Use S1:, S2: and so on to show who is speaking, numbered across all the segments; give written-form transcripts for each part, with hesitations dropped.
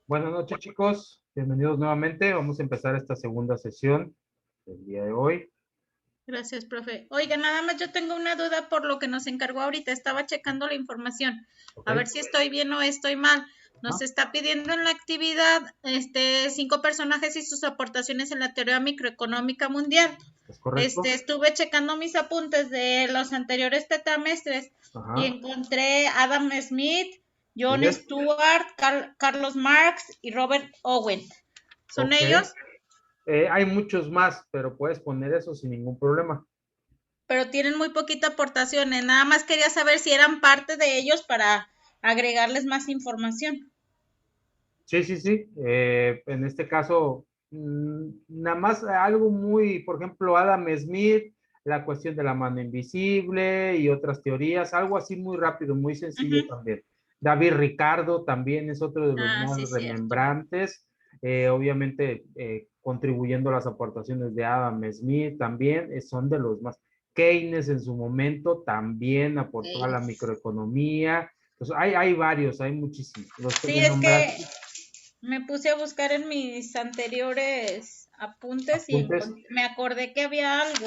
S1: Buenas noches, chicos. Bienvenidos nuevamente. Vamos a empezar esta segunda sesión del día de hoy.
S2: Gracias, profe. Oiga, nada más yo tengo una duda por lo que nos encargó ahorita. Estaba checando la información.
S1: ¿Ok?
S2: A ver si estoy bien o estoy mal. Nos está pidiendo en la actividad 5 personajes y sus aportaciones en la teoría microeconómica mundial.
S1: ¿Es correcto?
S2: Estuve checando mis apuntes de los anteriores tetramestres y
S1: Ajá.
S2: encontré Adam Smith,
S1: ¿Sí
S2: John
S1: es?
S2: Stewart, Carlos Marx y Robert Owen. ¿Son
S1: Ok.
S2: ellos?
S1: Hay muchos más, pero puedes poner eso sin ningún problema.
S2: Pero tienen muy poquita aportación. Nada más quería saber si eran parte de ellos para agregarles más información.
S1: Sí, sí, sí. En este caso, nada más algo muy, por ejemplo, Adam Smith, la cuestión de la mano invisible y otras teorías, algo así muy rápido, muy sencillo
S2: Uh-huh.
S1: también. David Ricardo también es otro de los
S2: Ah, sí,
S1: más
S2: cierto.
S1: remembrantes, obviamente contribuyendo a las aportaciones de Adam Smith también, son de los más. Keynes en su momento también aportó a la
S2: Okay.
S1: microeconomía. Entonces, hay varios, hay muchísimos. Los que
S2: Sí,
S1: me
S2: es que
S1: nombraste.
S2: me puse a buscar en mis anteriores apuntes y
S1: Apuntes,
S2: me acordé que había algo.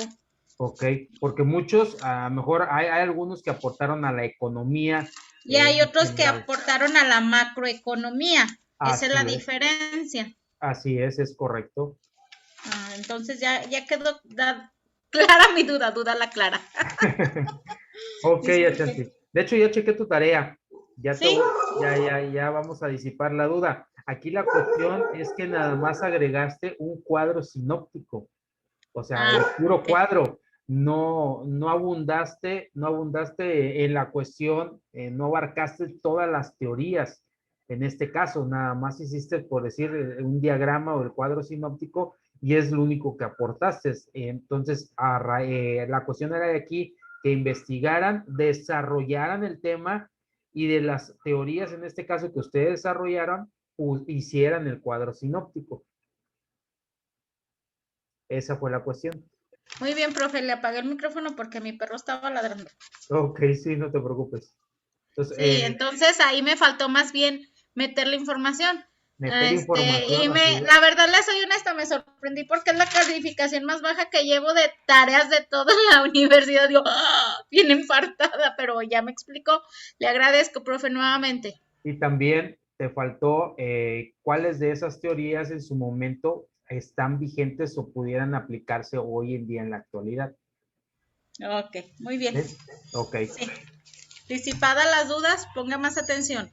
S1: ok, porque muchos, a lo mejor hay algunos que aportaron a la economía
S2: Y hay
S1: en
S2: otros que
S1: general.
S2: aportaron a la macroeconomía. Esa es la
S1: Así
S2: diferencia.
S1: es correcto.
S2: Entonces ya quedó clara mi duda la clara.
S1: Ok,
S2: Disculpe.
S1: Ashanti. De hecho, ya chequé tu tarea. Ya te
S2: ¿Sí?
S1: voy, ya vamos a disipar la duda. Aquí la cuestión es que nada más agregaste un cuadro sinóptico, o sea, el puro
S2: Ok.
S1: cuadro. No abundaste en la cuestión, no abarcaste todas las teorías. En este caso, nada más hiciste, por decir, un diagrama o el cuadro sinóptico y es lo único que aportaste. Entonces, la cuestión era de aquí que investigaran, desarrollaran el tema y de las teorías, en este caso, que ustedes desarrollaron, hicieran el cuadro sinóptico. Esa fue la cuestión.
S2: Muy bien, profe, le apagué el micrófono porque mi perro estaba ladrando.
S1: Ok, sí, no te preocupes. Entonces,
S2: Sí, entonces ahí me faltó más bien meter la información.
S1: meter información así
S2: La verdad le soy honesta, me sorprendí porque es la calificación más baja que llevo de tareas de toda la universidad. Digo, ¡ah! Bien infartada, pero ya me explicó. Le agradezco, profe, nuevamente.
S1: y también te faltó cuáles de esas teorías en su momento están vigentes o pudieran aplicarse hoy en día en la actualidad.
S2: Ok, muy bien.
S1: ¿Sí? Ok.
S2: Sí. Disipada las dudas, ponga más atención.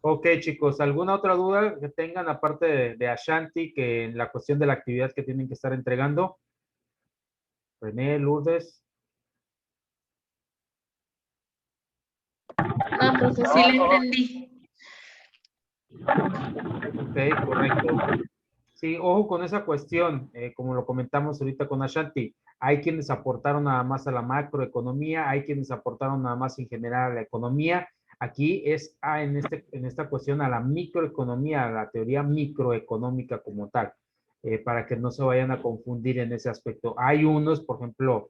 S1: Ok, chicos, ¿alguna otra duda que tengan aparte de Ashanti, que en la cuestión de la actividad que tienen que estar entregando? René, Lourdes.
S3: No, profe, sí le entendí.
S1: Ok, correcto. Sí, ojo con esa cuestión, como lo comentamos ahorita con Ashanti, hay quienes aportaron nada más a la macroeconomía, hay quienes aportaron nada más en general a la economía. Aquí es en esta cuestión a la microeconomía, a la teoría microeconómica como tal, para que no se vayan a confundir en ese aspecto. Hay unos, por ejemplo,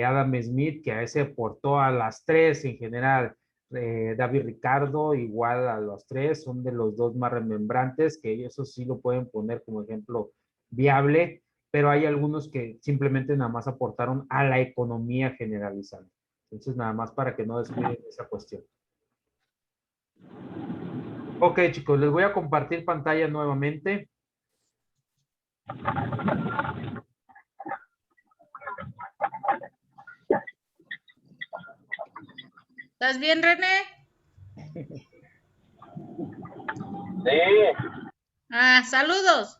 S1: Adam Smith, que a ese aportó a las tres en general, David Ricardo, igual a los tres, son de los dos más remembrantes, que eso sí lo pueden poner como ejemplo viable, pero hay algunos que simplemente nada más aportaron a la economía generalizada. Entonces, nada más para que no descuiden esa cuestión. Ok, chicos, les voy a compartir pantalla nuevamente.
S2: ¿Estás bien, René?
S4: Sí,
S2: Saludos.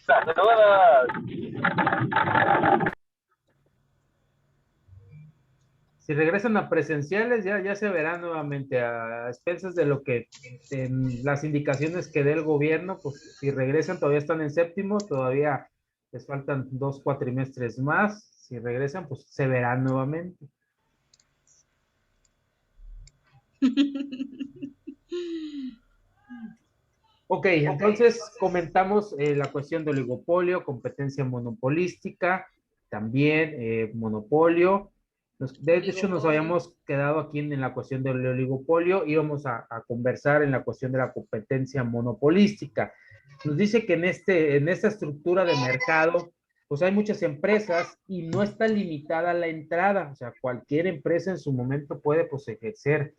S4: saludos.
S1: Si regresan a presenciales, ya se verán nuevamente a expensas de lo que en las indicaciones que dé el gobierno, pues si regresan todavía están en séptimo, todavía les faltan 2 cuatrimestres más. Si regresan, pues se verán nuevamente. Ok, entonces comentamos la cuestión de oligopolio, competencia monopolística, también monopolio. De hecho, nos habíamos quedado aquí en la cuestión del oligopolio, íbamos a conversar en la cuestión de la competencia monopolística. Nos dice que en esta estructura de mercado, pues hay muchas empresas y no está limitada la entrada, o sea, cualquier empresa en su momento puede pues ejercer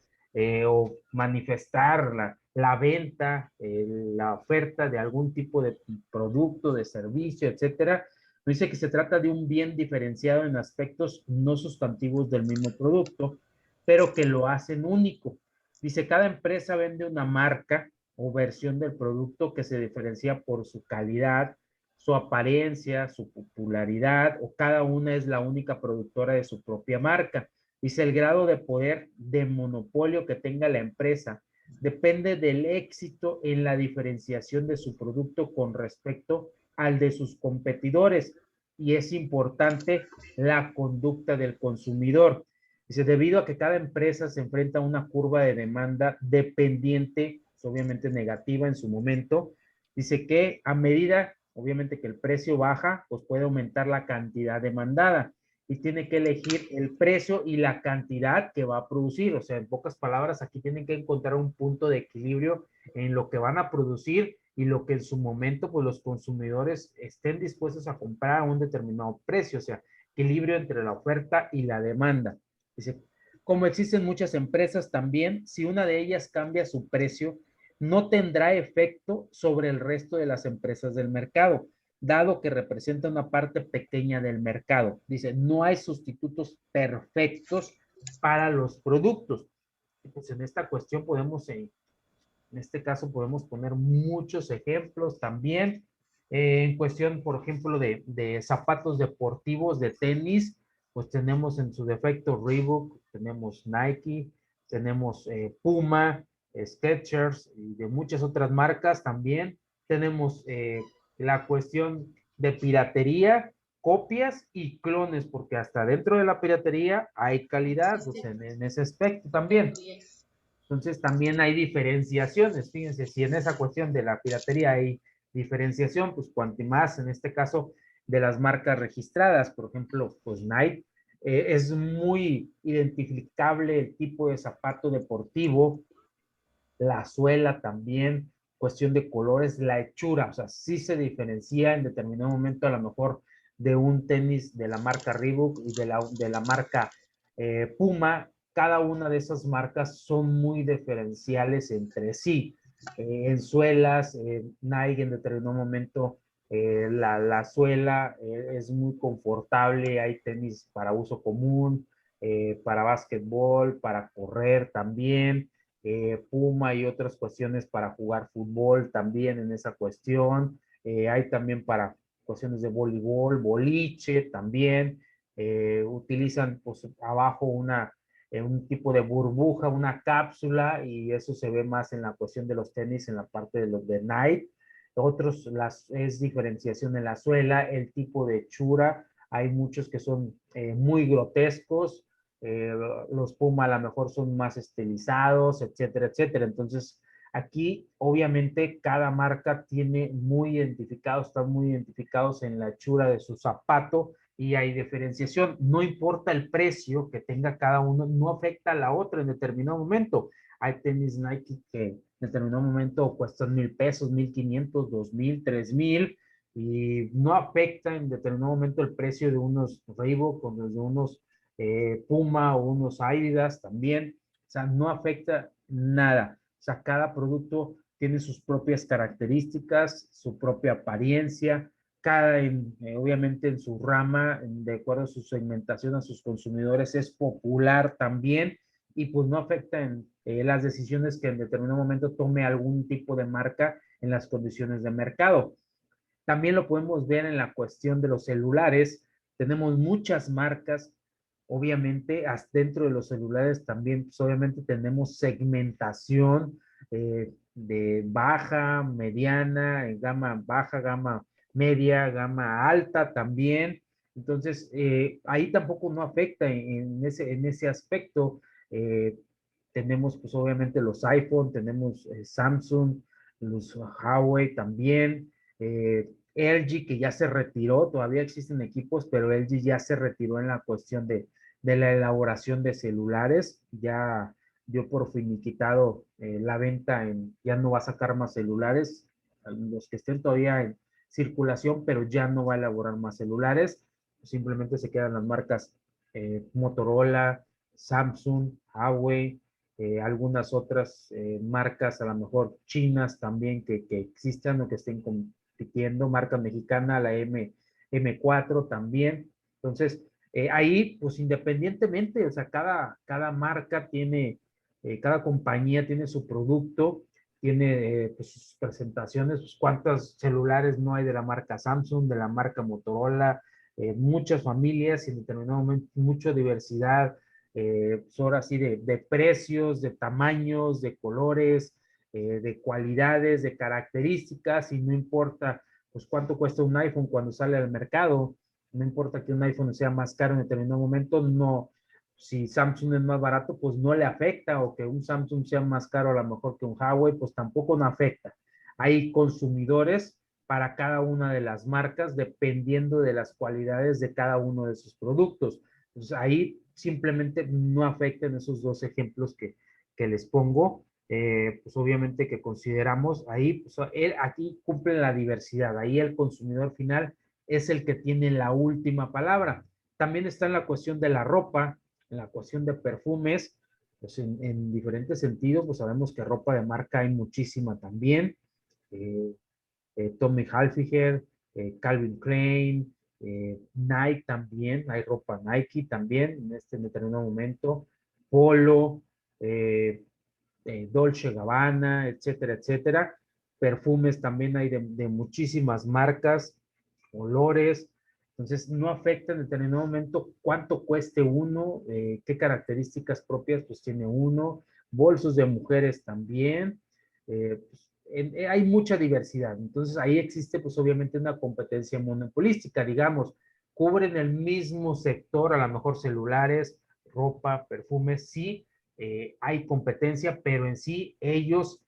S1: o manifestar la venta, la oferta de algún tipo de producto, de servicio, etcétera. Dice que se trata de un bien diferenciado en aspectos no sustantivos del mismo producto, pero que lo hacen único. Dice, cada empresa vende una marca o versión del producto que se diferencia por su calidad, su apariencia, su popularidad, o cada una es la única productora de su propia marca. Dice, el grado de poder de monopolio que tenga la empresa depende del éxito en la diferenciación de su producto con respecto al de sus competidores, y es importante la conducta del consumidor. Dice, debido a que cada empresa se enfrenta a una curva de demanda dependiente, obviamente negativa en su momento, dice que a medida, obviamente que el precio baja, pues puede aumentar la cantidad demandada y tiene que elegir el precio y la cantidad que va a producir. O sea, en pocas palabras, aquí tienen que encontrar un punto de equilibrio en lo que van a producir y lo que en su momento pues los consumidores estén dispuestos a comprar a un determinado precio, o sea, equilibrio entre la oferta y la demanda. Dice, como existen muchas empresas también, si una de ellas cambia su precio, no tendrá efecto sobre el resto de las empresas del mercado, dado que representa una parte pequeña del mercado. Dice, no hay sustitutos perfectos para los productos. Pues en esta cuestión podemos en este caso podemos poner muchos ejemplos también. En cuestión, por ejemplo, de zapatos deportivos, de tenis, pues tenemos en su defecto Reebok, tenemos Nike, tenemos Puma, Skechers y de muchas otras marcas también. Tenemos la cuestión de piratería, copias y clones, porque hasta dentro de la piratería hay calidad, pues en ese aspecto también. Entonces también hay diferenciaciones. Fíjense, si en esa cuestión de la piratería hay diferenciación, pues cuanto más en este caso de las marcas registradas, por ejemplo, pues Nike, es muy identificable el tipo de zapato deportivo, la suela también, cuestión de colores, la hechura, o sea, sí se diferencia en determinado momento a lo mejor de un tenis de la marca Reebok y de la marca Puma. Cada una de esas marcas son muy diferenciales entre sí. En suelas, Nike en determinado momento la suela es muy confortable, hay tenis para uso común, para básquetbol, para correr también, Puma y otras cuestiones para jugar fútbol también en esa cuestión, hay también para cuestiones de voleibol, boliche también, utilizan pues abajo un tipo de burbuja, una cápsula, y eso se ve más en la cuestión de los tenis, en la parte de los de Nike. Otros es diferenciación en la suela, el tipo de hechura, hay muchos que son muy grotescos, eh, los Puma a lo mejor son más estilizados, etcétera, etcétera. Entonces, aquí obviamente cada marca tiene muy identificados, están muy identificados en la hechura de su zapato y hay diferenciación. No importa el precio que tenga cada uno, no afecta a la otra en determinado momento. Hay tenis Nike que en determinado momento cuestan 1,000 pesos, 1,500, 2,000, 3,000 y no afecta en determinado momento el precio de unos Reebok o de unos Puma o unos Adidas también. O sea, no afecta nada. O sea, cada producto tiene sus propias características, su propia apariencia, obviamente en su rama, de acuerdo a su segmentación a sus consumidores, es popular también y pues no afecta en las decisiones que en determinado momento tome algún tipo de marca en las condiciones de mercado. También lo podemos ver en la cuestión de los celulares. Tenemos muchas marcas, obviamente, dentro de los celulares también, pues obviamente tenemos segmentación de baja, mediana, gama baja, gama media, gama alta también. Entonces, ahí tampoco no afecta en ese aspecto. Eh, tenemos pues obviamente los iPhone, tenemos Samsung, los Huawei también, LG que ya se retiró, todavía existen equipos, pero LG ya se retiró en la cuestión de la elaboración de celulares. Ya dio por finiquitado la venta, ya no va a sacar más celulares, los que estén todavía en circulación, pero ya no va a elaborar más celulares. Simplemente se quedan las marcas Motorola, Samsung, Huawei, algunas otras marcas, a lo mejor chinas también, que existan o que estén compitiendo, marca mexicana, la M4 también. Entonces, ahí, pues independientemente, o sea, cada marca tiene, cada compañía tiene su producto, tiene pues, sus presentaciones, pues, cuántos celulares no hay de la marca Samsung, de la marca Motorola, muchas familias y en determinado momento mucha diversidad, pues ahora sí, de precios, de tamaños, de colores, de cualidades, de características, y no importa pues cuánto cuesta un iPhone cuando sale al mercado, no importa que un iPhone sea más caro en determinado momento, no, si Samsung es más barato, pues no le afecta, o que un Samsung sea más caro a lo mejor que un Huawei, pues tampoco no afecta. Hay consumidores para cada una de las marcas dependiendo de las cualidades de cada uno de sus productos. Entonces ahí simplemente no afectan esos dos ejemplos que les pongo. Pues obviamente que consideramos ahí, pues aquí cumple la diversidad, ahí el consumidor final es el que tiene la última palabra. También está en la cuestión de la ropa, en la cuestión de perfumes, pues en diferentes sentidos, pues sabemos que ropa de marca hay muchísima también. Eh, Tommy Hilfiger, Calvin Klein, Nike también, hay ropa Nike también en este determinado momento, Polo, Dolce Gabbana, etcétera, etcétera. Perfumes también hay de muchísimas marcas, olores. Entonces, no afecta en determinado momento cuánto cueste uno, qué características propias pues tiene uno. Bolsos de mujeres también. Pues, hay mucha diversidad. Entonces, ahí existe pues obviamente una competencia monopolística, digamos. Cubren el mismo sector, a lo mejor celulares, ropa, perfumes, sí, hay competencia, pero en sí ellos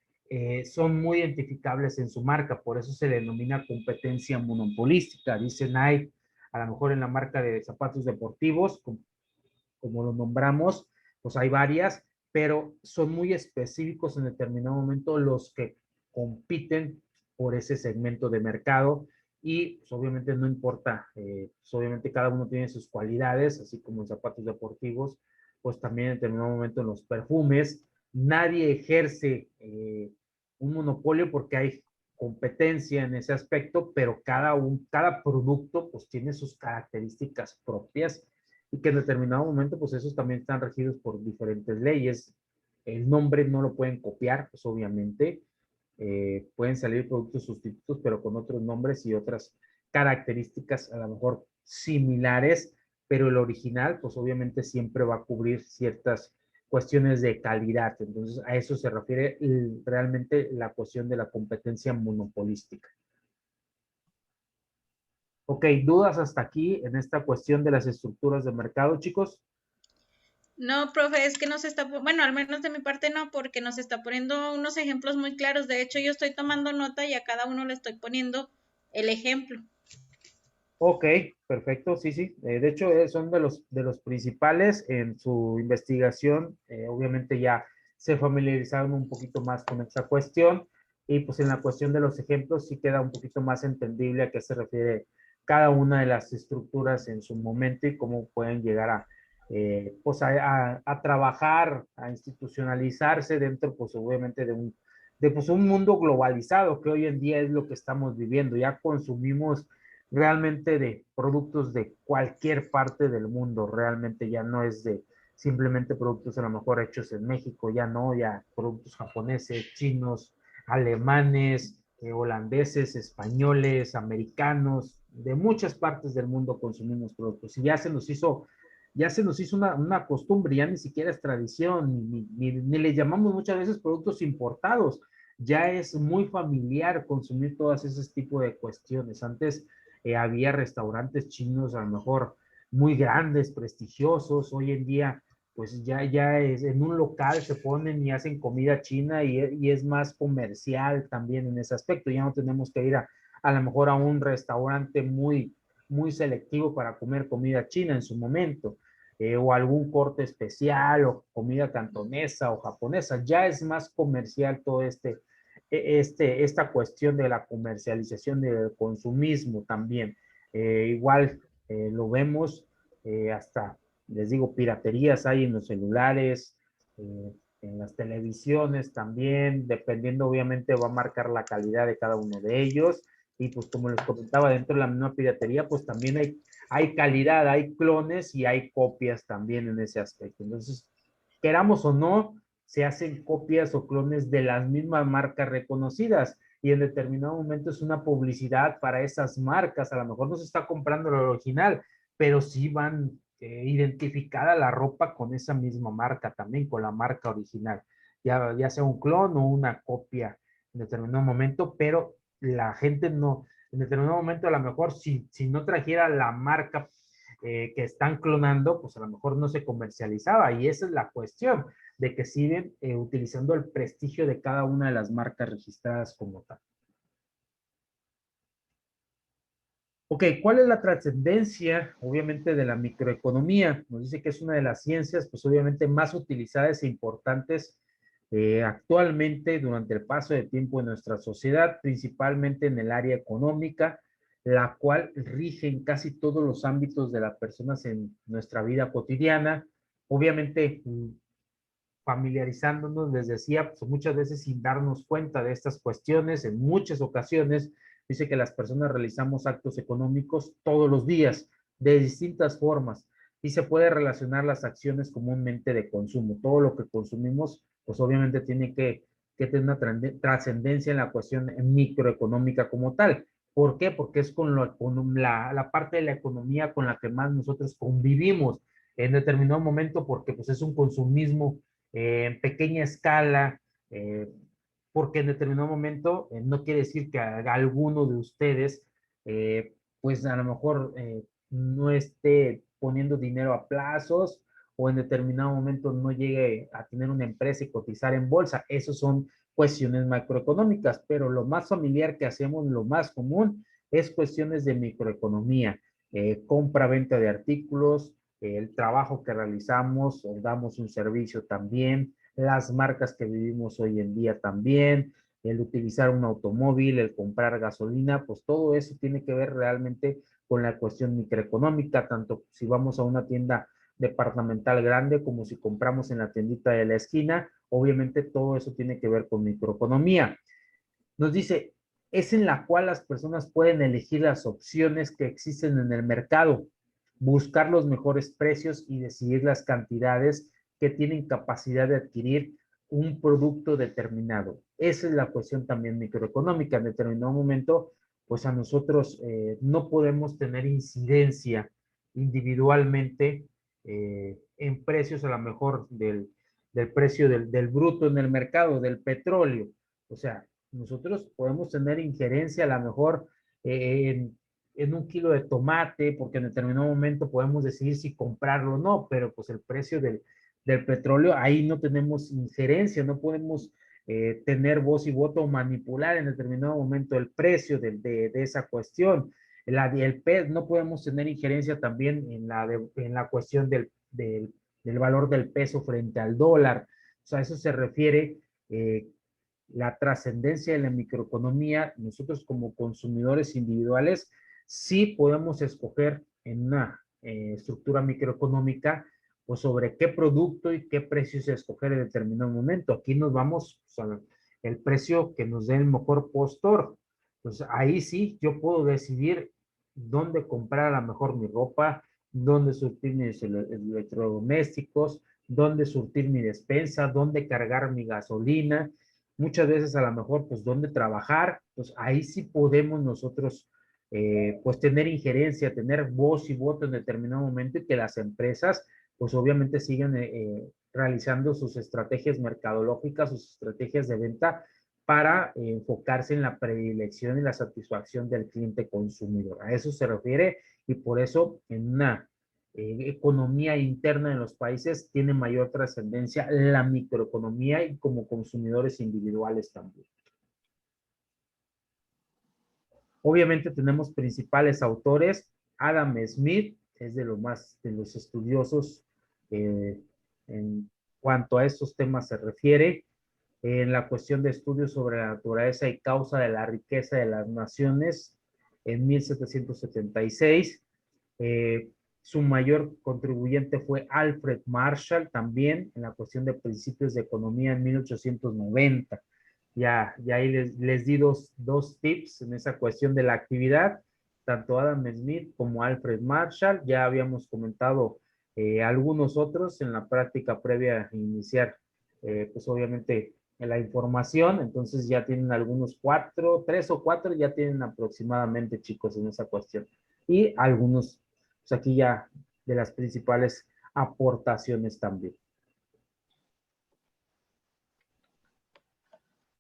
S1: son muy identificables en su marca, por eso se le denomina competencia monopolística. Dice Nike, a lo mejor en la marca de zapatos deportivos, como lo nombramos, pues hay varias, pero son muy específicos en determinado momento los que compiten por ese segmento de mercado, y pues, obviamente no importa, pues, obviamente cada uno tiene sus cualidades, así como en zapatos deportivos, pues también en determinado momento en los perfumes, nadie ejerce un monopolio porque hay competencia en ese aspecto, pero cada producto pues tiene sus características propias, y que en determinado momento, pues esos también están regidos por diferentes leyes. El nombre no lo pueden copiar, pues obviamente. Pueden salir productos sustitutos, pero con otros nombres y otras características a lo mejor similares, pero el original, pues obviamente siempre va a cubrir ciertas cuestiones de calidad. Entonces, a eso se refiere realmente la cuestión de la competencia monopolística. Ok, ¿dudas hasta aquí en esta cuestión de las estructuras de mercado, chicos?
S2: No, profe, es que nos está, bueno, al menos de mi parte no, porque nos está poniendo unos ejemplos muy claros. De hecho, yo estoy tomando nota y a cada uno le estoy poniendo el ejemplo.
S1: Ok, perfecto, sí, sí. De hecho, son de los principales en su investigación. Obviamente ya se familiarizaron un poquito más con esta cuestión, y pues en la cuestión de los ejemplos sí queda un poquito más entendible a qué se refiere cada una de las estructuras en su momento y cómo pueden llegar pues a trabajar, a institucionalizarse dentro, pues obviamente de pues un mundo globalizado, que hoy en día es lo que estamos viviendo. Ya consumimos realmente de productos de cualquier parte del mundo, realmente ya no es de simplemente productos a lo mejor hechos en México, ya no, ya productos japoneses, chinos, alemanes, holandeses, españoles, americanos, de muchas partes del mundo consumimos productos, y ya se nos hizo una costumbre, ya ni siquiera es tradición, ni le llamamos muchas veces productos importados, ya es muy familiar consumir todas esos tipos de cuestiones. Antes había restaurantes chinos a lo mejor muy grandes, prestigiosos. Hoy en día, pues ya es, en un local se ponen y hacen comida china, y es más comercial también en ese aspecto. Ya no tenemos que ir a lo mejor a un restaurante muy selectivo para comer comida china en su momento. o algún corte especial, o comida cantonesa o japonesa. Ya es más comercial todo esta cuestión de la comercialización del consumismo también. Igual lo vemos hasta, les digo, piraterías hay en los celulares, en las televisiones también, dependiendo obviamente va a marcar la calidad de cada uno de ellos. Y pues como les comentaba, dentro de la misma piratería, pues también hay calidad, hay clones y hay copias también en ese aspecto. Entonces, queramos o no, se hacen copias o clones de las mismas marcas reconocidas y en determinado momento es una publicidad para esas marcas. A lo mejor no se está comprando el original, pero sí van identificada la ropa con esa misma marca también, con la marca original, ya sea un clon o una copia en determinado momento, pero la gente no, en determinado momento a lo mejor si no trajera la marca que están clonando, pues a lo mejor no se comercializaba y esa es la cuestión de que siguen utilizando el prestigio de cada una de las marcas registradas como tal. Ok, ¿cuál es la trascendencia, obviamente, de la microeconomía? Nos dice que es una de las ciencias, pues obviamente más utilizadas e importantes actualmente durante el paso de tiempo en nuestra sociedad, principalmente en el área económica, la cual rige en casi todos los ámbitos de las personas en nuestra vida cotidiana. Obviamente, familiarizándonos, les decía, pues muchas veces sin darnos cuenta de estas cuestiones, en muchas ocasiones, dice que las personas realizamos actos económicos todos los días, de distintas formas, y se puede relacionar las acciones comúnmente de consumo. Todo lo que consumimos, pues obviamente tiene que tener una trascendencia en la cuestión microeconómica como tal. ¿Por qué? Porque es con la parte de la economía con la que más nosotros convivimos en determinado momento, porque pues es un consumismo en pequeña escala, porque en determinado momento no quiere decir que alguno de ustedes, pues a lo mejor no esté poniendo dinero a plazos o en determinado momento no llegue a tener una empresa y cotizar en bolsa. Esos son cuestiones macroeconómicas, pero lo más familiar que hacemos, lo más común, es cuestiones de microeconomía, compra-venta de artículos, el trabajo que realizamos, o damos un servicio también, las marcas que vivimos hoy en día también, el utilizar un automóvil, el comprar gasolina, pues todo eso tiene que ver realmente con la cuestión microeconómica, tanto si vamos a una tienda departamental grande como si compramos en la tiendita de la esquina, obviamente todo eso tiene que ver con microeconomía. Nos dice, es en la cual las personas pueden elegir las opciones que existen en el mercado, buscar los mejores precios y decidir las cantidades que tienen capacidad de adquirir un producto determinado. Esa es la cuestión también microeconómica. En determinado momento, pues a nosotros no podemos tener incidencia individualmente en precios a lo mejor del precio del bruto en el mercado, del petróleo. O sea, nosotros podemos tener injerencia a lo mejor en un kilo de tomate, porque en determinado momento podemos decidir si comprarlo o no, pero pues el precio del petróleo, ahí no tenemos injerencia, no podemos tener voz y voto o manipular en determinado momento el precio de esa cuestión. El PES no podemos tener injerencia también en la cuestión del valor del peso frente al dólar. O sea, eso se refiere la trascendencia de la microeconomía. Nosotros como consumidores individuales sí podemos escoger en una estructura microeconómica pues sobre qué producto y qué precios escoger en determinado momento. Aquí nos vamos pues, el precio que nos dé el mejor postor. Pues ahí sí yo puedo decidir dónde comprar a lo mejor mi ropa, dónde surtir mis electrodomésticos, dónde surtir mi despensa, dónde cargar mi gasolina, muchas veces a lo mejor pues dónde trabajar, pues ahí sí podemos nosotros pues tener injerencia, tener voz y voto en determinado momento y que las empresas pues obviamente sigan realizando sus estrategias mercadológicas, sus estrategias de venta para enfocarse en la predilección y la satisfacción del cliente consumidor. A eso se refiere y por eso en una economía interna en los países tiene mayor trascendencia la microeconomía y como consumidores individuales también. Obviamente tenemos principales autores. Adam Smith es de los estudiosos en cuanto a estos temas se refiere. En la cuestión de estudios sobre la naturaleza y causa de la riqueza de las naciones en 1776. Su mayor contribuyente fue Alfred Marshall, también en la cuestión de principios de economía en 1890. Ya ahí les di dos tips en esa cuestión de la actividad, tanto Adam Smith como Alfred Marshall. Ya habíamos comentado algunos otros en la práctica previa a iniciar, pues obviamente la información. Entonces ya tienen algunos 3 o 4 ya tienen aproximadamente, chicos, en esa cuestión. Y algunos, pues aquí ya de las principales aportaciones también.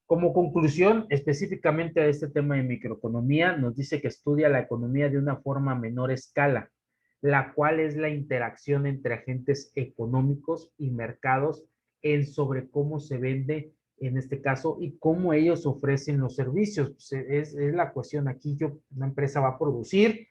S1: Como conclusión, específicamente a este tema de microeconomía, nos dice que estudia la economía de una forma a menor escala, la cual es la interacción entre agentes económicos y mercados sobre cómo se vende, en este caso, y cómo ellos ofrecen los servicios. Pues es la cuestión aquí. Una empresa va a producir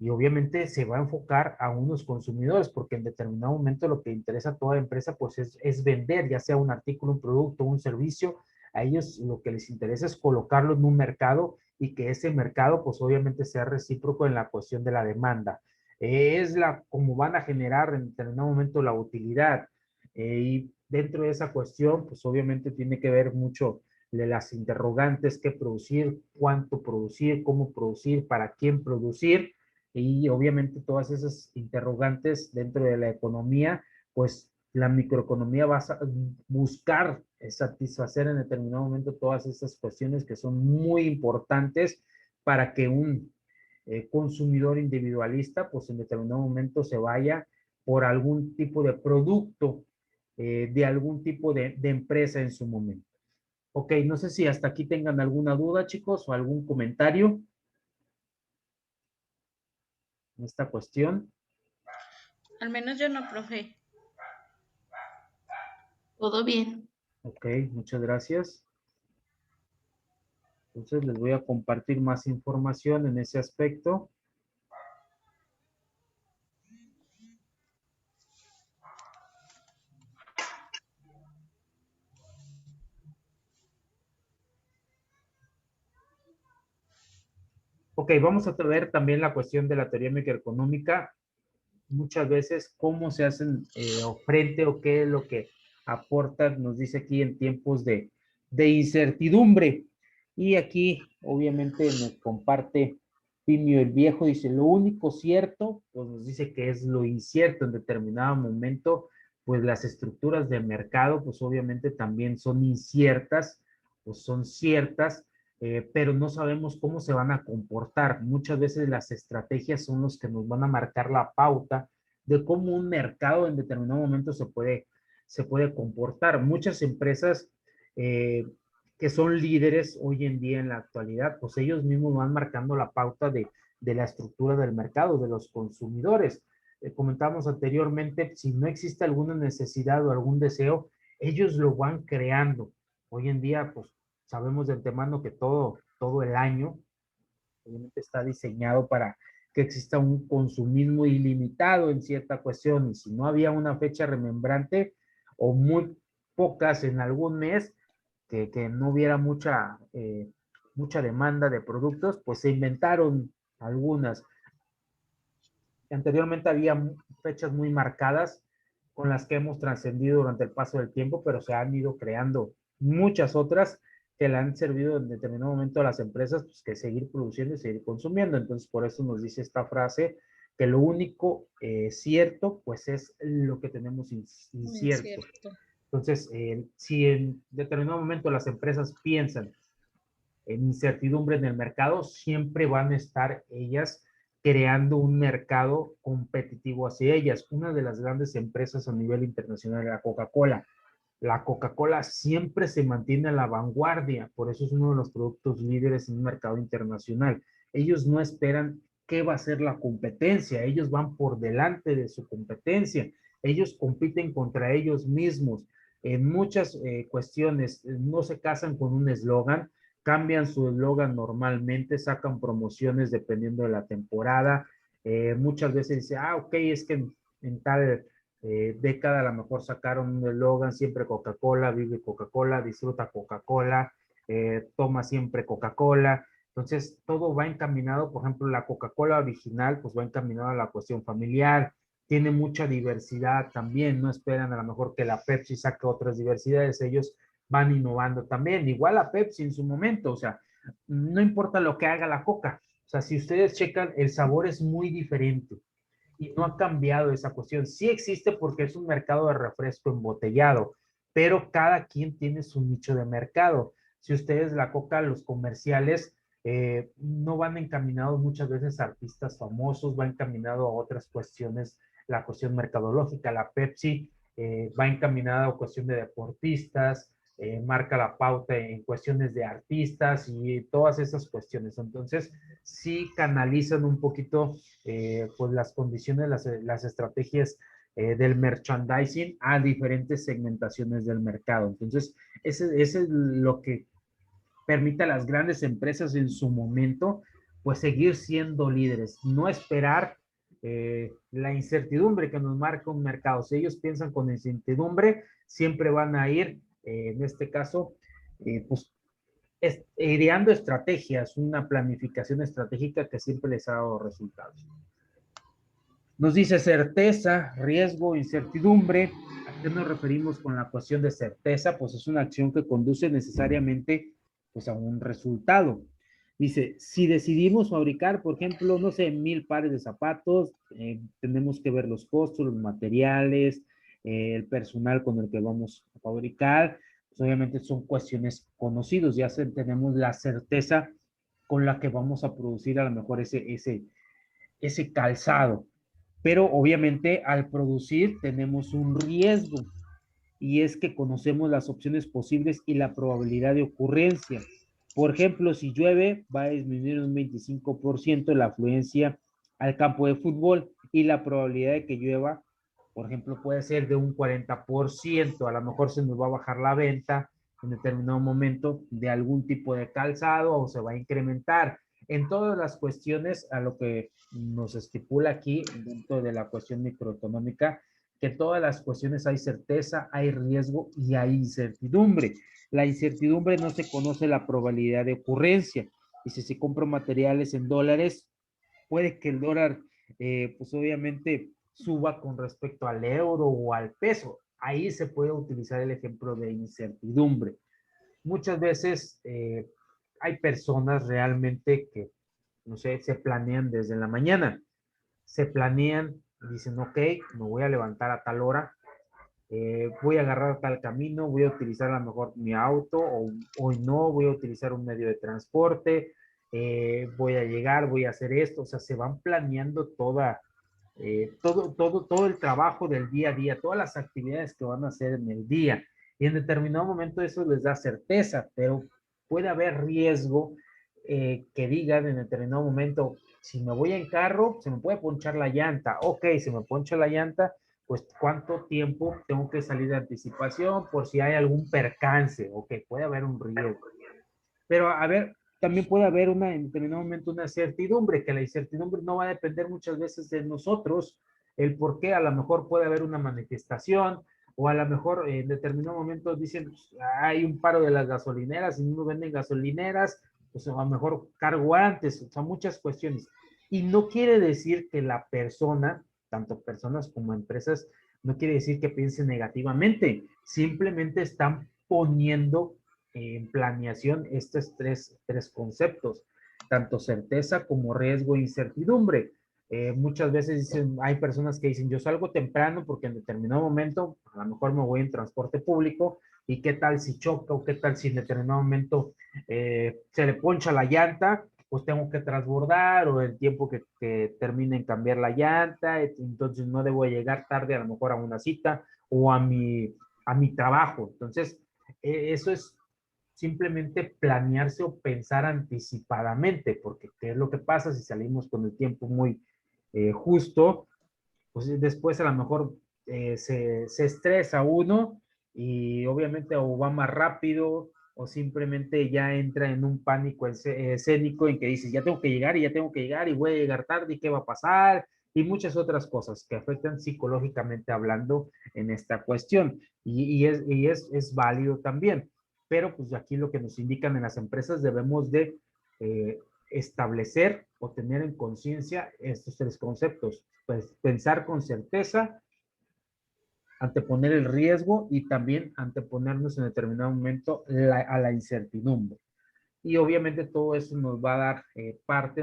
S1: y obviamente se va a enfocar a unos consumidores, porque en determinado momento lo que interesa a toda empresa pues es vender, ya sea un artículo, un producto, un servicio. A ellos lo que les interesa es colocarlo en un mercado y que ese mercado pues obviamente sea recíproco en la cuestión de la demanda. Como van a generar en determinado momento la utilidad. Y dentro de esa cuestión pues obviamente tiene que ver mucho de las interrogantes: qué producir, cuánto producir, cómo producir, para quién producir. Y obviamente todas esas interrogantes dentro de la economía, pues la microeconomía va a buscar satisfacer en determinado momento todas esas cuestiones que son muy importantes para que un consumidor individualista, pues en determinado momento se vaya por algún tipo de producto, de algún tipo de empresa en su momento. Ok, no sé si hasta aquí tengan alguna duda, chicos, o algún comentario en esta cuestión.
S2: Al menos yo no, profe.
S3: Todo bien.
S1: Ok, muchas gracias. Entonces les voy a compartir más información en ese aspecto. Ok, vamos a ver también la cuestión de la teoría microeconómica. Muchas veces cómo se hacen frente o qué es lo que aportan, nos dice aquí, en tiempos de incertidumbre. Y aquí obviamente nos comparte Pimio el Viejo, dice: lo único cierto, pues nos dice que es lo incierto en determinado momento. Pues las estructuras de mercado pues obviamente también son inciertas, pues son ciertas, pero no sabemos cómo se van a comportar. Muchas veces las estrategias son los que nos van a marcar la pauta de cómo un mercado en determinado momento se puede comportar. Muchas empresas que son líderes hoy en día en la actualidad, pues ellos mismos van marcando la pauta de la estructura del mercado, de los consumidores. Comentábamos anteriormente, si no existe alguna necesidad o algún deseo, ellos lo van creando. Hoy en día, pues sabemos de antemano que todo el año obviamente está diseñado para que exista un consumismo ilimitado en cierta cuestión. Y si no había una fecha remembrante o muy pocas en algún mes, que no hubiera mucha demanda de productos, pues se inventaron algunas. Anteriormente había fechas muy marcadas con las que hemos trascendido durante el paso del tiempo, pero se han ido creando muchas otras que le han servido en determinado momento a las empresas, pues, que seguir produciendo y seguir consumiendo. Entonces, por eso nos dice esta frase, que lo único cierto, pues es lo que tenemos incierto. Entonces, si en determinado momento las empresas piensan en incertidumbre en el mercado, siempre van a estar ellas creando un mercado competitivo hacia ellas. Una de las grandes empresas a nivel internacional es la Coca-Cola. La Coca-Cola siempre se mantiene a la vanguardia, por eso es uno de los productos líderes en un mercado internacional. Ellos no esperan qué va a ser la competencia, ellos van por delante de su competencia, ellos compiten contra ellos mismos. En muchas cuestiones no se casan con un eslogan, cambian su eslogan normalmente, sacan promociones dependiendo de la temporada. Muchas veces dice, ok, es que en tal década a lo mejor sacaron un eslogan, siempre Coca-Cola, vive Coca-Cola, disfruta Coca-Cola, toma siempre Coca-Cola. Entonces, todo va encaminado, por ejemplo, la Coca-Cola original, pues va encaminado a la cuestión familiar, tiene mucha diversidad también, no esperan a lo mejor que la Pepsi saque otras diversidades, ellos van innovando también, igual a Pepsi en su momento, o sea, no importa lo que haga la Coca, o sea, si ustedes checan, el sabor es muy diferente y no ha cambiado esa cuestión. Sí existe porque es un mercado de refresco embotellado, pero cada quien tiene su nicho de mercado. Si ustedes la Coca, los comerciales, no van encaminados muchas veces a artistas famosos, va encaminado a otras cuestiones, la cuestión mercadológica. La Pepsi va encaminada a cuestión de deportistas, marca la pauta en cuestiones de artistas y todas esas cuestiones. Entonces, sí canalizan un poquito pues las condiciones, las estrategias del merchandising a diferentes segmentaciones del mercado. Entonces, ese es lo que permite a las grandes empresas en su momento, pues seguir siendo líderes, no esperar la incertidumbre que nos marca un mercado. Si ellos piensan con incertidumbre, siempre van a ir, en este caso, pues ideando estrategias, una planificación estratégica que siempre les ha dado resultados. Nos dice certeza, riesgo, incertidumbre. ¿A qué nos referimos con la cuestión de certeza? Pues es una acción que conduce necesariamente pues, a un resultado. Dice, si decidimos fabricar, por ejemplo, no sé, 1000 pares de zapatos, tenemos que ver los costos, los materiales, el personal con el que vamos a fabricar. Pues obviamente son cuestiones conocidas, ya tenemos la certeza con la que vamos a producir a lo mejor ese calzado. Pero obviamente al producir tenemos un riesgo y es que conocemos las opciones posibles y la probabilidad de ocurrencia. Por ejemplo, si llueve, va a disminuir un 25% la afluencia al campo de fútbol y la probabilidad de que llueva, por ejemplo, puede ser de un 40%. A lo mejor se nos va a bajar la venta en determinado momento de algún tipo de calzado o se va a incrementar. En todas las cuestiones, a lo que nos estipula aquí dentro de la cuestión microeconómica, que todas las cuestiones hay certeza, hay riesgo y hay incertidumbre. La incertidumbre no se conoce la probabilidad de ocurrencia. Y si se compran materiales en dólares, puede que el dólar, pues obviamente, suba con respecto al euro o al peso. Ahí se puede utilizar el ejemplo de incertidumbre. Muchas veces hay personas realmente que, no sé, se planean desde la mañana. Se planean, dicen, ok, me voy a levantar a tal hora, voy a agarrar tal camino, voy a utilizar a lo mejor mi auto o hoy no, voy a utilizar un medio de transporte, voy a llegar, voy a hacer esto, o sea, se van planeando todo el trabajo del día a día, todas las actividades que van a hacer en el día. Y en determinado momento eso les da certeza, pero puede haber riesgo que digan en determinado momento, si me voy en carro, se me puede ponchar la llanta. Ok, se me poncha la llanta, pues cuánto tiempo tengo que salir de anticipación por si hay algún percance, ok, puede haber un riesgo. Pero a ver, también puede haber en determinado momento una certidumbre, que la incertidumbre no va a depender muchas veces de nosotros, el por qué, a lo mejor puede haber una manifestación, o a lo mejor en determinado momento dicen, pues, hay un paro de las gasolineras y no venden gasolineras, pues a lo mejor cargo antes, o sea, muchas cuestiones. Y no quiere decir que la persona, tanto personas como empresas, no quiere decir que piensen negativamente, simplemente están poniendo en planeación estos tres conceptos, tanto certeza como riesgo e incertidumbre. Muchas veces dicen, hay personas que dicen, yo salgo temprano porque en determinado momento, a lo mejor me voy en transporte público, y qué tal si choca o qué tal si en determinado momento se le poncha la llanta, pues tengo que transbordar o el tiempo que termine en cambiar la llanta, entonces no debo llegar tarde a lo mejor a una cita o a mi trabajo. Entonces, eso es simplemente planearse o pensar anticipadamente, porque ¿qué es lo que pasa si salimos con el tiempo muy justo? Pues después a lo mejor se estresa uno y obviamente o va más rápido o simplemente ya entra en un pánico escénico en que dices, ya tengo que llegar y ya tengo que llegar y voy a llegar tarde y qué va a pasar y muchas otras cosas que afectan psicológicamente hablando en esta cuestión. Y es válido también. Pero pues aquí lo que nos indican en las empresas debemos de establecer o tener en conciencia estos tres conceptos. Pues pensar con certeza, anteponer el riesgo y también anteponernos en determinado momento a la incertidumbre. Y obviamente todo eso nos va a dar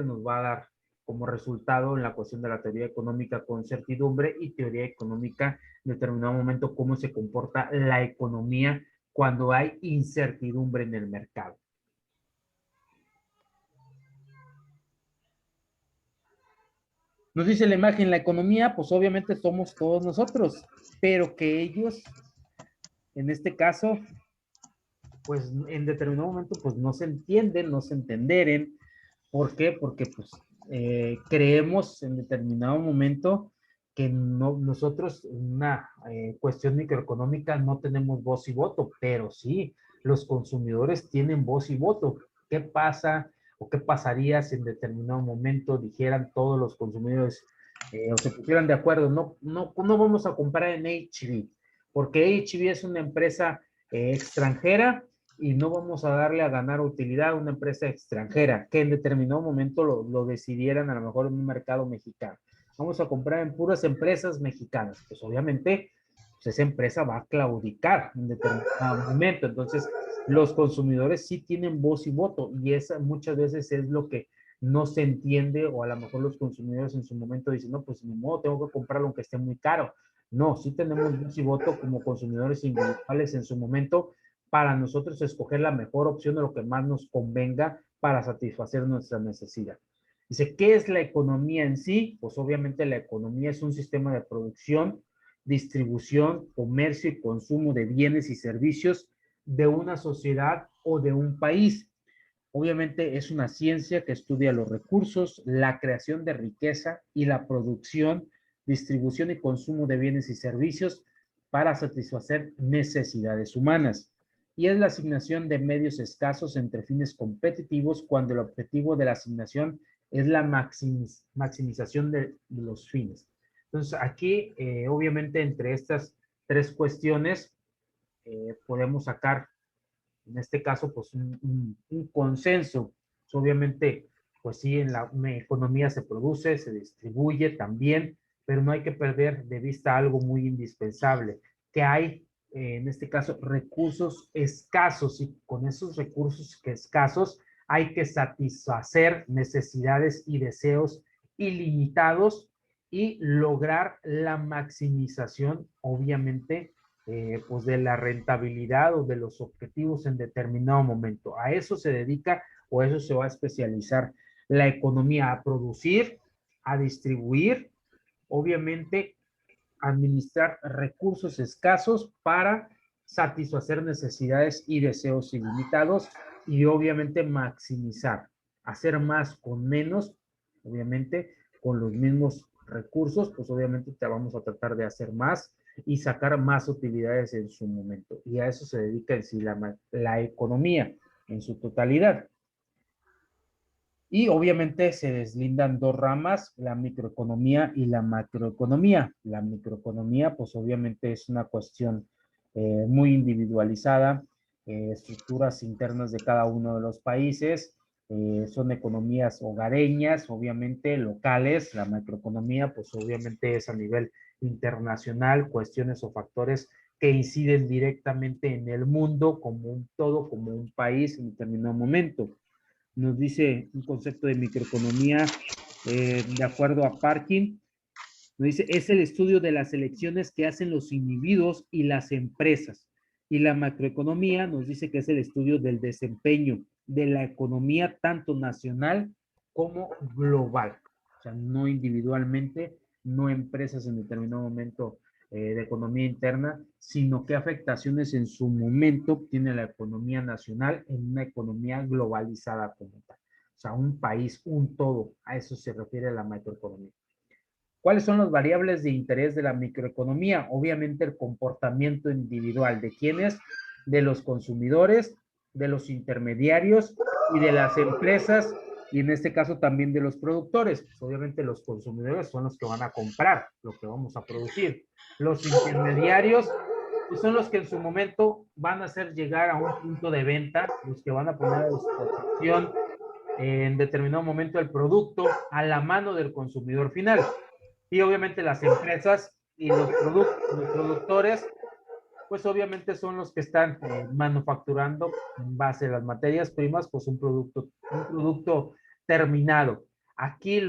S1: nos va a dar como resultado en la cuestión de la teoría económica con certidumbre y teoría económica en determinado momento cómo se comporta la economía cuando hay incertidumbre en el mercado. Nos dice la imagen, la economía, pues obviamente somos todos nosotros, pero que ellos, en este caso, pues en determinado momento, pues no se entienden, no se entenderen. ¿Por qué? Porque pues creemos en determinado momento que no, nosotros en una cuestión microeconómica no tenemos voz y voto, pero sí, los consumidores tienen voz y voto. ¿Qué pasa o qué pasaría si en determinado momento dijeran todos los consumidores o se pusieran de acuerdo? No vamos a comprar en HB, porque HB es una empresa extranjera y no vamos a darle a ganar utilidad a una empresa extranjera que en determinado momento lo decidieran a lo mejor en un mercado mexicano. Vamos a comprar en puras empresas mexicanas. Pues obviamente pues esa empresa va a claudicar en determinado momento. Entonces los consumidores sí tienen voz y voto y esa muchas veces es lo que no se entiende o a lo mejor los consumidores en su momento dicen, no, pues ni modo, tengo que comprarlo aunque esté muy caro. No, sí tenemos voz y voto como consumidores individuales en su momento para nosotros escoger la mejor opción de lo que más nos convenga para satisfacer nuestra necesidad. Dice, ¿qué es la economía en sí? Pues obviamente la economía es un sistema de producción, distribución, comercio y consumo de bienes y servicios de una sociedad o de un país. Obviamente es una ciencia que estudia los recursos, la creación de riqueza y la producción, distribución y consumo de bienes y servicios para satisfacer necesidades humanas. Y es la asignación de medios escasos entre fines competitivos cuando el objetivo de la asignación es la maximización de los fines. Entonces, aquí, obviamente, entre estas tres cuestiones, podemos sacar, en este caso, pues un consenso. Pues, obviamente, pues sí, en la economía se produce, se distribuye también, pero no hay que perder de vista algo muy indispensable, que hay en este caso, recursos escasos y con esos recursos escasos hay que satisfacer necesidades y deseos ilimitados y lograr la maximización, obviamente, pues de la rentabilidad o de los objetivos en determinado momento. A eso se dedica o a eso se va a especializar la economía, a producir, a distribuir, obviamente, administrar recursos escasos para satisfacer necesidades y deseos ilimitados y obviamente maximizar, hacer más con menos, obviamente con los mismos recursos, pues obviamente te vamos a tratar de hacer más y sacar más utilidades en su momento. Y a eso se dedica en sí la economía en su totalidad. Y obviamente se deslindan dos ramas, la microeconomía y la macroeconomía. La microeconomía, pues obviamente es una cuestión muy individualizada, estructuras internas de cada uno de los países, son economías hogareñas, obviamente locales. La macroeconomía, pues obviamente es a nivel internacional, cuestiones o factores que inciden directamente en el mundo como un todo, como un país en determinado momento. Nos dice un concepto de microeconomía de acuerdo a Parkin, nos dice, es el estudio de las elecciones que hacen los individuos y las empresas. Y la macroeconomía nos dice que es el estudio del desempeño de la economía tanto nacional como global. O sea, no individualmente, no empresas en determinado momento de economía interna, sino qué afectaciones en su momento tiene la economía nacional en una economía globalizada como tal. O sea, un país, un todo, a eso se refiere la macroeconomía. ¿Cuáles son las variables de interés de la microeconomía? Obviamente el comportamiento individual. ¿De quiénes? De los consumidores, de los intermediarios y de las empresas y en este caso también de los productores. Pues obviamente los consumidores son los que van a comprar lo que vamos a producir. Los intermediarios pues son los que en su momento van a hacer llegar a un punto de venta, los que van a poner a disposición en determinado momento el producto a la mano del consumidor final. Y obviamente las empresas y los productores, pues obviamente son los que están manufacturando en base a las materias primas, pues un producto terminado. Aquí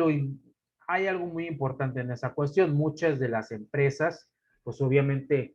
S1: hay algo muy importante en esa cuestión. Muchas de las empresas, pues obviamente,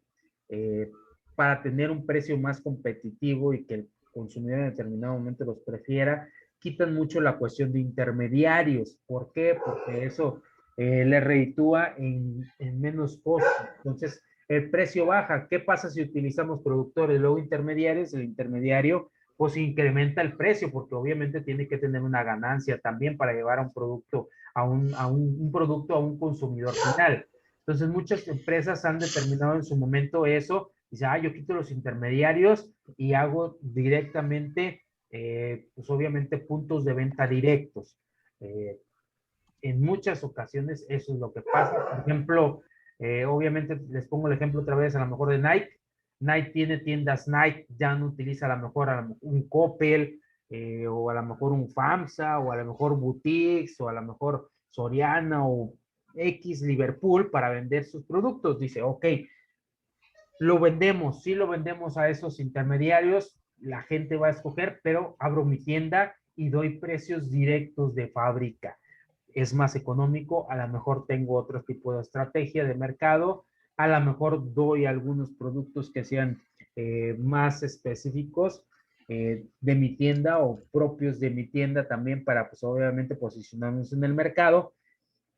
S1: para tener un precio más competitivo y que el consumidor en determinado momento los prefiera, quitan mucho la cuestión de intermediarios. ¿Por qué? Porque eso le reditúa en menos costo. Entonces, el precio baja. ¿Qué pasa si utilizamos productores, luego intermediarios? El intermediario pues incrementa el precio porque obviamente tiene que tener una ganancia también para llevar a un producto un producto a un consumidor final. Entonces muchas empresas han determinado en su momento eso, dice, yo quito los intermediarios y hago directamente, pues obviamente puntos de venta directos. En muchas ocasiones eso es lo que pasa. Por ejemplo, obviamente les pongo el ejemplo otra vez a lo mejor de Nike. Nike tiene tiendas Nike, ya no utiliza a lo mejor un Coppel, o a lo mejor un FAMSA, o a lo mejor Boutiques, o a lo mejor Soriana, o X Liverpool para vender sus productos. Dice, ok, lo vendemos, sí lo vendemos a esos intermediarios, la gente va a escoger, pero abro mi tienda y doy precios directos de fábrica. Es más económico, a lo mejor tengo otro tipo de estrategia de mercado, a lo mejor doy algunos productos que sean más específicos de mi tienda o propios de mi tienda también para pues obviamente posicionarnos en el mercado.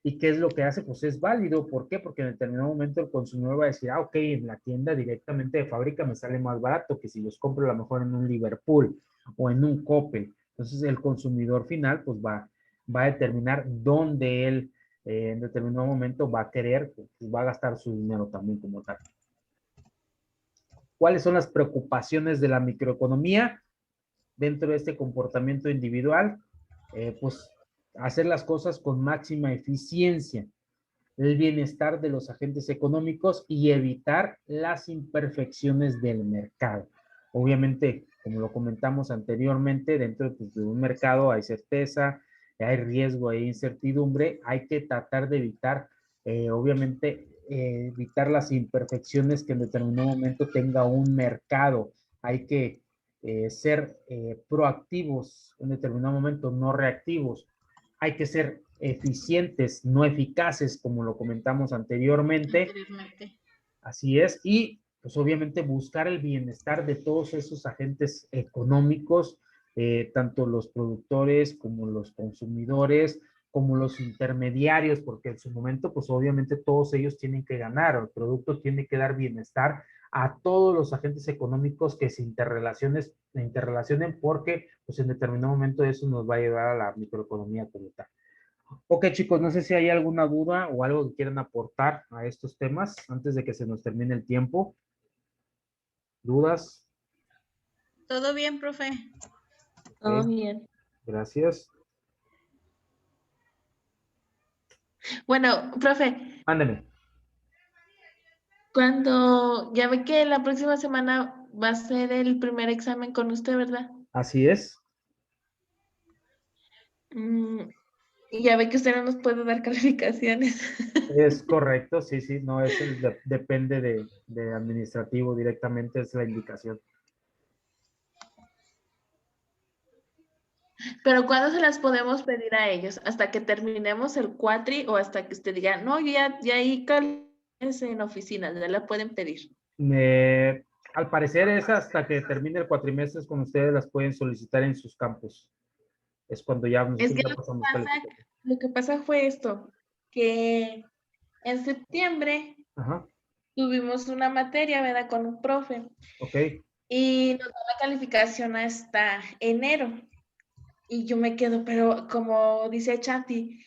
S1: ¿Y qué es lo que hace? Pues es válido. ¿Por qué? Porque en determinado momento el consumidor va a decir, ok, en la tienda directamente de fábrica me sale más barato que si los compro a lo mejor en un Liverpool o en un Coppel. Entonces el consumidor final pues va a determinar dónde él en determinado momento va a querer, pues va a gastar su dinero también como tal. ¿Cuáles son las preocupaciones de la microeconomía dentro de este comportamiento individual? Pues hacer las cosas con máxima eficiencia, el bienestar de los agentes económicos y evitar las imperfecciones del mercado. Obviamente, como lo comentamos anteriormente, dentro de un mercado hay certeza, hay riesgo, hay incertidumbre, hay que tratar de evitar, obviamente, evitar las imperfecciones que en determinado momento tenga un mercado. Hay que ser proactivos en determinado momento, no reactivos. Hay que ser eficientes, no eficaces, como lo comentamos anteriormente. Así es, y pues obviamente buscar el bienestar de todos esos agentes económicos, tanto los productores como los consumidores, como los intermediarios, porque en su momento pues obviamente todos ellos tienen que ganar, el producto tiene que dar bienestar a todos los agentes económicos que se interrelacionen porque pues en determinado momento eso nos va a llevar a la microeconomía como tal. Ok, chicos, no sé si hay alguna duda o algo que quieran aportar a estos temas antes de que se nos termine el tiempo. ¿Dudas?
S2: Todo bien, profe.
S3: Todo
S1: Ok,
S3: bien.
S1: gracias.
S3: Bueno, profe,
S1: Mándeme.
S3: cuando ya ve que la próxima semana va a ser el primer examen con usted, ¿verdad?
S1: Así es.
S3: Y ya ve que usted no nos puede dar calificaciones.
S1: Es correcto, sí, sí, no, eso depende de administrativo directamente, es la indicación.
S3: Pero ¿cuándo se las podemos pedir a ellos? ¿Hasta que terminemos el cuatri o hasta que usted diga, no, yo ya ahí en oficinas, ya la pueden pedir?
S1: Al parecer es hasta que termine el cuatrimestre cuando ustedes las pueden solicitar en sus campus. Es cuando ya
S3: Es
S1: nosotros
S3: que
S1: ya pasamos calificación.
S3: lo que pasa fue esto, que en septiembre
S1: Ajá,
S3: tuvimos una materia, ¿verdad? Con un profe
S1: ok.
S3: y nos da la calificación hasta enero. Y yo me quedo, pero como dice Chanti,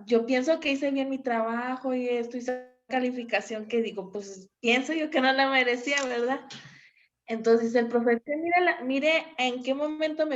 S3: yo pienso que hice bien mi trabajo y esto hice calificación que digo, pues pienso yo que no la merecía, ¿verdad? Entonces el profe, mire en qué momento me